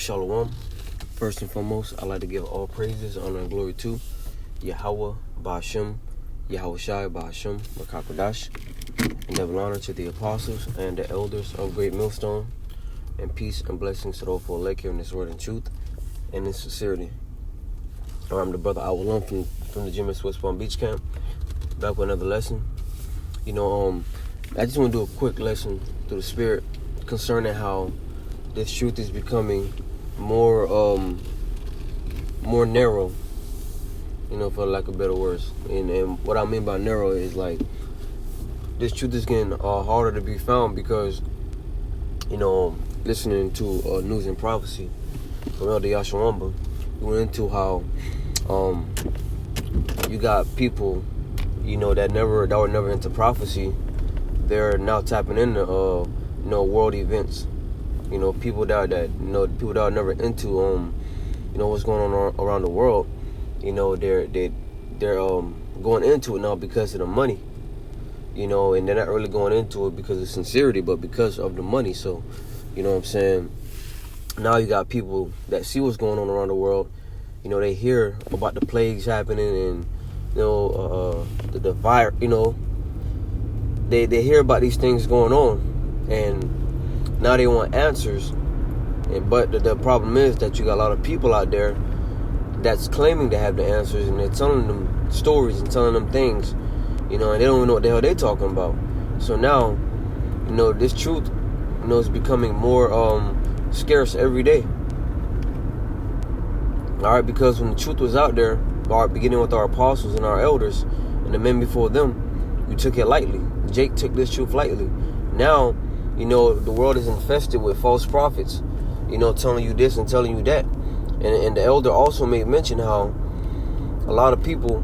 Shalom. First and foremost, I'd like to give all praises, honor, and glory to Yahweh, Ba'ashem, Yahweh Shai, Ba'ashem, Makakodash, and double honor to the apostles and the elders of Great Millstone, and peace and blessings to those who elect here in this word and truth and in sincerity. I'm the brother Awalum from the GMS West Palm Beach Camp, back with another lesson. I just want to do a quick lesson through the Spirit concerning how this truth is becoming more narrow, for lack of better words. And what I mean by narrow is like this truth is getting harder to be found because, listening to News and Prophecy from Elder Yashawamba, we went into how you got people, that were never into prophecy. They're now tapping into world events. People that are never into what's going on around the world. They're going into it now because of the money. And they're not really going into it because of sincerity, but because of the money. So, what I'm saying? Now you got people that see what's going on around the world. They hear about the plagues happening and the virus. They hear about these things going on, and now they want answers. But the problem is that you got a lot of people out there that's claiming to have the answers, and they're telling them stories and telling them things, and they don't even know what the hell they're talking about. So now, this truth, is becoming more scarce every day. All right, because when the truth was out there, beginning with our apostles and our elders and the men before them, we took it lightly. Jake took this truth lightly. Now, the world is infested with false prophets, telling you this and telling you that. And the elder also made mention how a lot of people,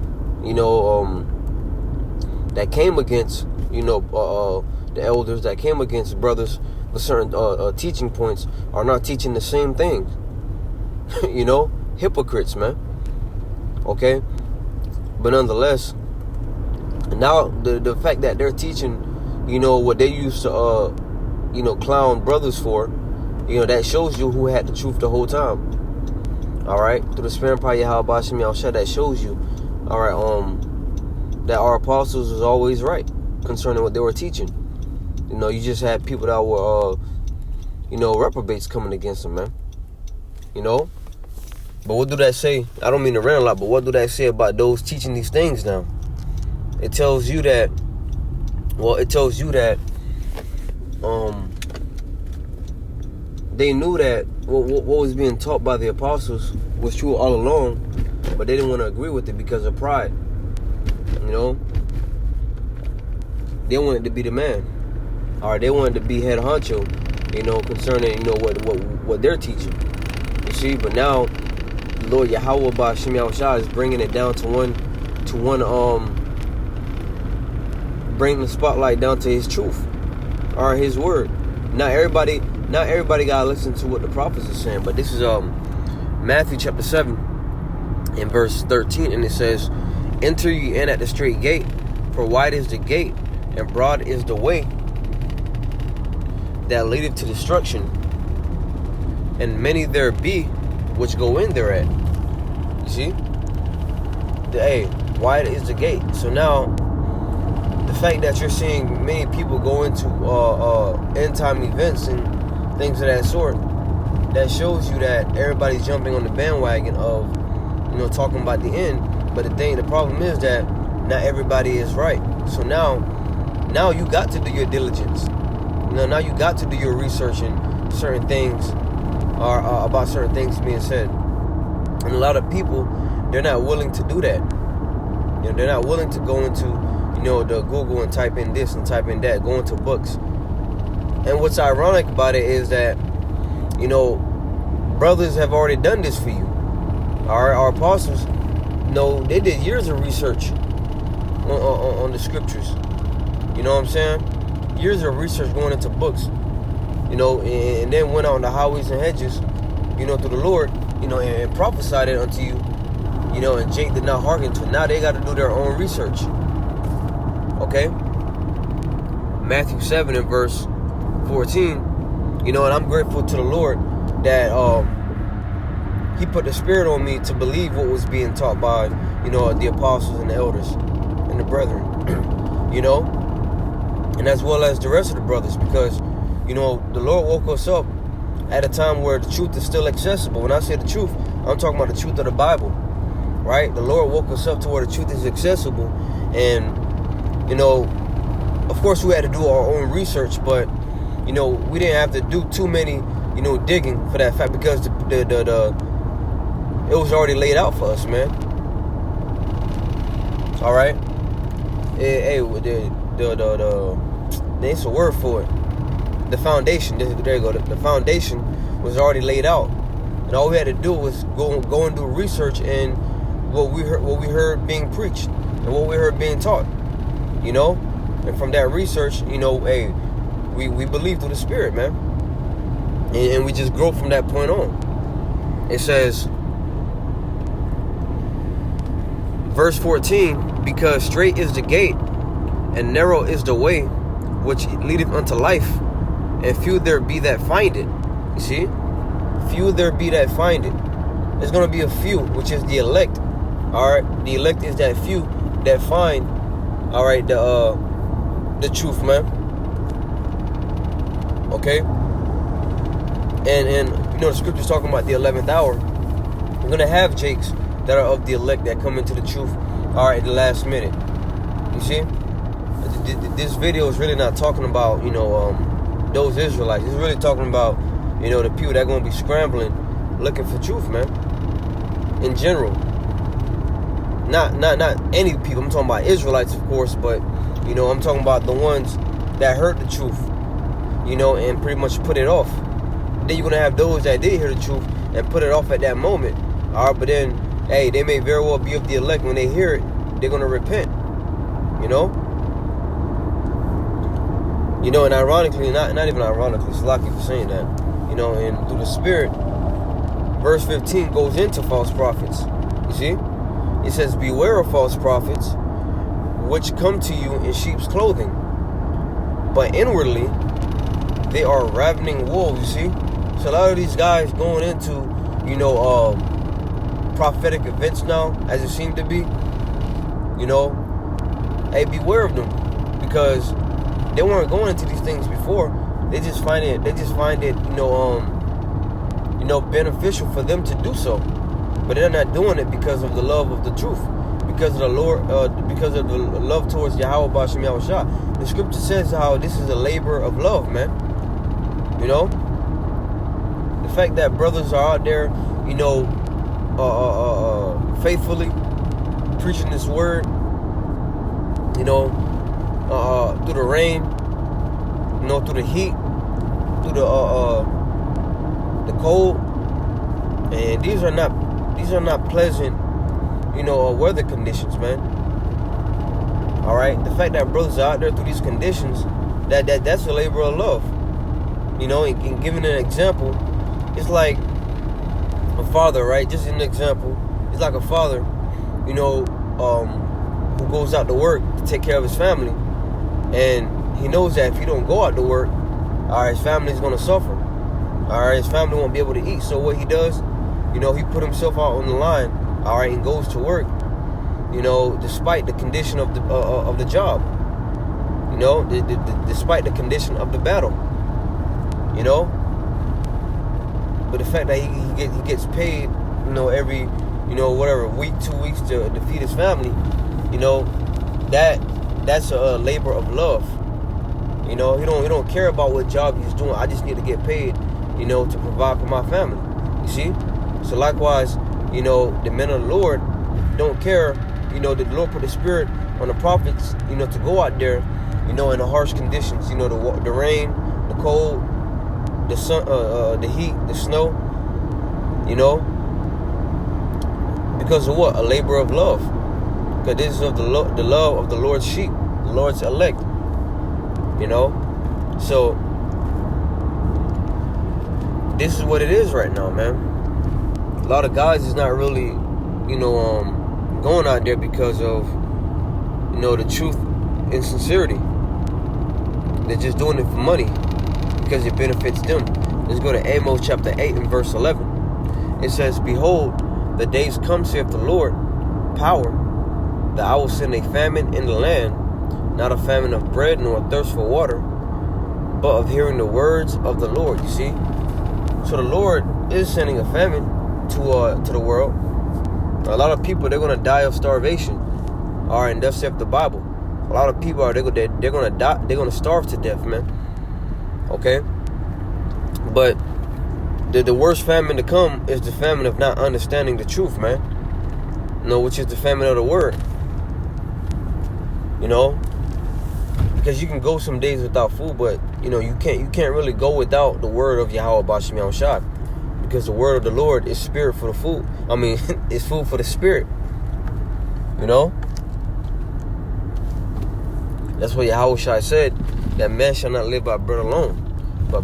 that came against, the elders, that came against brothers with certain teaching points are not teaching the same things. Hypocrites, man. Okay? But nonetheless, now the fact that they're teaching, what they used to, clown brothers for, that shows you who had the truth the whole time. All right? Through the Spirit of Yahweh Ba'ashem Yahushua, that shows you, all right, that our apostles was always right concerning what they were teaching. You just had people that were, reprobates coming against them, man. But what do that say? I don't mean to rant a lot, but what do that say about those teaching these things now? It tells you that, they knew that what was being taught by the apostles was true all along, but they didn't want to agree with it because of pride. They wanted to be the man. Or they wanted to be head honcho, concerning, what they're teaching. You see, but now the Lord Yahweh Ba'ashem Yahushua is bringing it down to one, bringing the spotlight down to His truth or His word. Not everybody gotta listen to what the prophets are saying, but this is Matthew chapter 7 and verse 13, and it says, "Enter ye in at the straight gate, for wide is the gate, and broad is the way that leadeth to destruction, and many there be which go in thereat." You see? Wide is the gate. So now, the fact that you're seeing many people go into end time events and things of that sort, that shows you that everybody's jumping on the bandwagon of, talking about the end. But the problem is that not everybody is right. So now you got to do your diligence. Now you got to do your research in certain things, or about certain things being said. And a lot of people, they're not willing to do that. They're not willing to go into, the Google and type in this and type in that, go into books. And what's ironic about it is that, brothers have already done this for you. Our apostles, they did years of research on the scriptures. You know what I'm saying? Years of research going into books, and then went out on the highways and hedges, through the Lord, and prophesied it unto you, and Jake did not hearken to it. Now they got to do their own research. Okay? Matthew 7 and verse 14, and I'm grateful to the Lord that he put the spirit on me to believe what was being taught by, the apostles and the elders and the brethren, and as well as the rest of the brothers, because, the Lord woke us up at a time where the truth is still accessible. When I say the truth, I'm talking about the truth of the Bible, right? The Lord woke us up to where the truth is accessible, and, of course we had to do our own research, but, we didn't have to do too many, digging for that fact, because it was already laid out for us, man. All right. Hey, there's a word for it. The foundation. There you go. The foundation was already laid out, and all we had to do was go and do research in what we heard being preached and what we heard being taught. And from that research, hey, we believe through the Spirit, man, and we just grow from that point on. It says, verse 14, because straight is the gate, and narrow is the way which leadeth unto life, and few there be that find it. You see? Few there be that find it. There's going to be a few, which is the elect. Alright? The elect is that few that find, alright, the truth, man. Okay? And the scripture's talking about the 11th hour. We're going to have jakes that are of the elect that come into the truth, alright, at the last minute. You see? This video is really not talking about, those Israelites. It's really talking about, the people that are going to be scrambling, looking for truth, man. In general. Not any people. I'm talking about Israelites, of course, but, I'm talking about the ones that heard the truth, and pretty much put it off. Then you're going to have those that did hear the truth and put it off at that moment. All right, but then, hey, they may very well be of the elect. When they hear it, they're going to repent, and ironically, not even ironically, it's a lot of people saying that, and through the Spirit, verse 15 goes into false prophets. You see? It says, beware of false prophets, which come to you in sheep's clothing, but inwardly they are ravening wolves. You see? So a lot of these guys going into, prophetic events now, as it seemed to be, hey, beware of them, because they weren't going into these things before. They just find it, beneficial for them to do so. But they're not doing it because of the love of the truth, because of the Lord, because of the love towards Yahweh B'Shem Yahushua. The scripture says how this is a labor of love, man. The fact that brothers are out there, faithfully preaching this word, through the rain, through the heat, through the cold, and these are not pleasant, weather conditions, man. All right, the fact that brothers are out there through these conditions, that's a labor of love, and giving an example, it's like a father, right? Just an example, it's like a father, who goes out to work to take care of his family, and he knows that if he don't go out to work, his family's gonna suffer. His family won't be able to eat. So what he does, he put himself out on the line, and goes to work, despite the condition of the job, despite the condition of the battle, But the fact that he gets paid, every, whatever, week, 2 weeks to feed his family, that's a labor of love. He don't care about what job he's doing. I just need to get paid, to provide for my family. You see? So likewise, the men of the Lord don't care. The Lord put the Spirit on the prophets, to go out there, in the harsh conditions, the rain, the cold, the sun, the heat, the snow, because of what? A labor of love. Because this is of the love of the Lord's sheep, the Lord's elect. So this is what it is right now, man. A lot of guys is not really, going out there because of, the truth and sincerity. They're just doing it for money because it benefits them. Let's go to Amos chapter 8 and verse 11. It says, behold, the days come, saith the Lord, power, that I will send a famine in the land, not a famine of bread nor a thirst for water, but of hearing the words of the Lord. You see? So the Lord is sending a famine to the world. A lot of people, they're going to die of starvation. All right, and that's saith the Bible. A lot of people they're going to die. They're going to starve to death, man. Okay? But the worst famine to come is the famine of not understanding the truth, man. You know, which is the famine of the word. You know? Because you can go some days without food, but you know, you can't really go without the word of Yahweh Bashim Yahushua. Because the word of the Lord is spirit for the food. I mean, it's food for the spirit. You know? That's what Yahushua said, that man shall not live by bread alone, but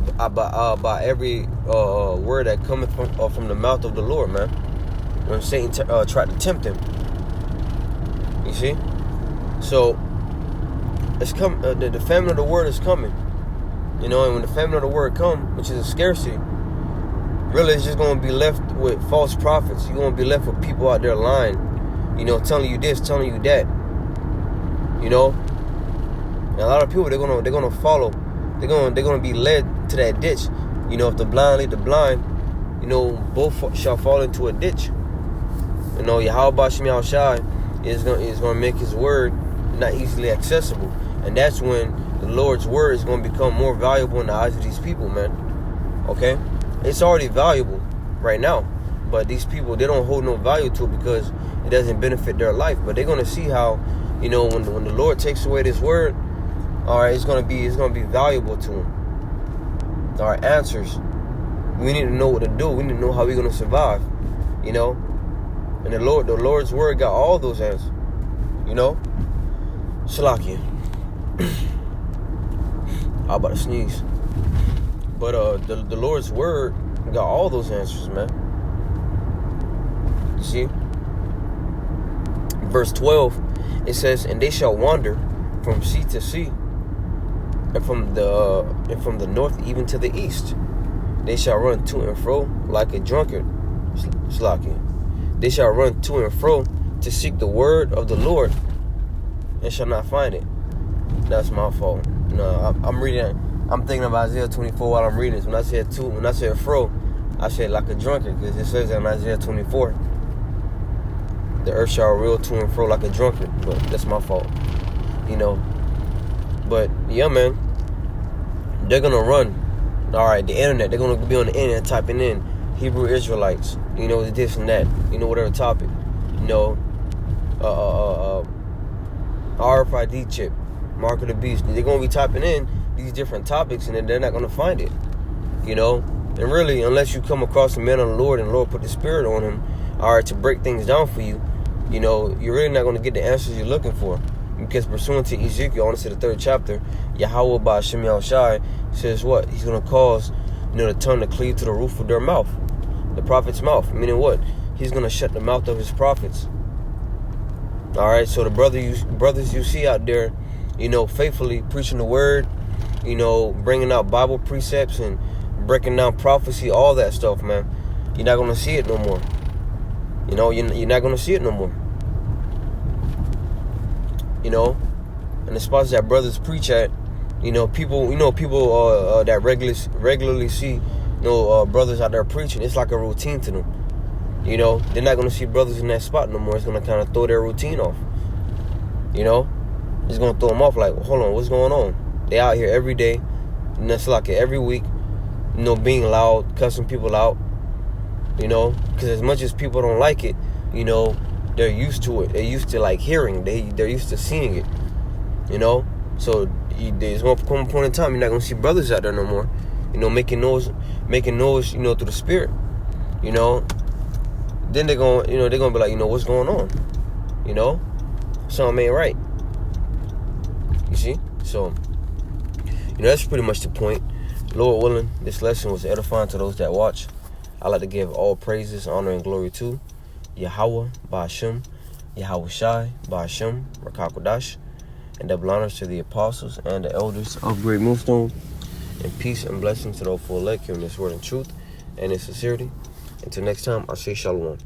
by every word that cometh from the mouth of the Lord, man. When Satan tried to tempt him. You see? So, it's the famine of the word is coming. You know, and when the famine of the word come, which is a scarcity, really it's just going to be left with false prophets. You're going to be left with people out there lying, you know, telling you this, telling you that. You know? And a lot of people, they're gonna follow. They're gonna be led to that ditch. You know, if the blind lead the blind, you know, both shall fall into a ditch. You know, Yahweh Bashim Yahushua is gonna make his word not easily accessible. And that's when the Lord's word is gonna become more valuable in the eyes of these people, man. Okay? It's already valuable right now. But these people, they don't hold no value to it because it doesn't benefit their life. But they're gonna see how, you know, when the Lord takes away this word, all right, it's gonna be valuable to them. All right, answers. We need to know what to do. We need to know how we're gonna survive. You know, and the Lord's word got all those answers. You know, Shalakia. I'm about to sneeze. But the Lord's word got all those answers, man. You see, verse 12, it says, "And they shall wander from sea to sea, and from the north even to the east. They shall run to and fro like a drunkard." Slaki. They shall run to and fro to seek the word of the Lord, and shall not find it. That's my fault. No, I'm reading. I'm thinking of Isaiah 24 while I'm reading this. When I said fro, I said like a drunkard, because it says in Isaiah 24, the earth shall reel to and fro like a drunkard. But that's my fault. You know. But yeah, man, they're gonna run. All right, the internet. They're gonna be on the internet typing in Hebrew Israelites. You know, this and that. You know, whatever topic. You know, RFID chip, mark of the beast. They're gonna be typing in these different topics, and then they're not gonna find it. You know, and really, unless you come across a man of the Lord and the Lord put the Spirit on him, all right, to break things down for you, you know, you're really not gonna get the answers you're looking for. Because pursuant to Ezekiel, honestly, the 3rd chapter, Yahweh Bashim Yahushua says what? He's going to cause, you know, the tongue to cleave to the roof of their mouth. The prophet's mouth. Meaning what? He's going to shut the mouth of his prophets. All right, so the brothers you see out there, you know, faithfully preaching the word, you know, bringing out Bible precepts and breaking down prophecy, all that stuff, man. You're not going to see it no more. You know, you're not going to see it no more. You know, and the spots that brothers preach at, you know, people that regularly see, you know, brothers out there preaching. It's like a routine to them. You know, they're not going to see brothers in that spot no more. It's going to kind of throw their routine off. You know, it's going to throw them off like, hold on, what's going on? They out here every day, and that's like every week, you know, being loud, cussing people out. You know, because as much as people don't like it, you know, they're used to it. They're used to like hearing. They're used to seeing it. You know? So there's going to come a point in time you're not going to see brothers out there no more. You know, making noise, you know, through the Spirit. You know? Then they're going to be like, you know, what's going on? You know? Something ain't right. You see? So, you know, that's pretty much the point. Lord willing, this lesson was edifying to those that watch. I like to give all praises, honor, and glory to Yahweh, Ba'ashem, Yahweh Shai, Ba'ashem, Rakakodash, and double honors to the apostles and the elders of Great Moonstone, and peace and blessings to those full elect hearing this word in truth and in sincerity. Until next time, I'll say shalom.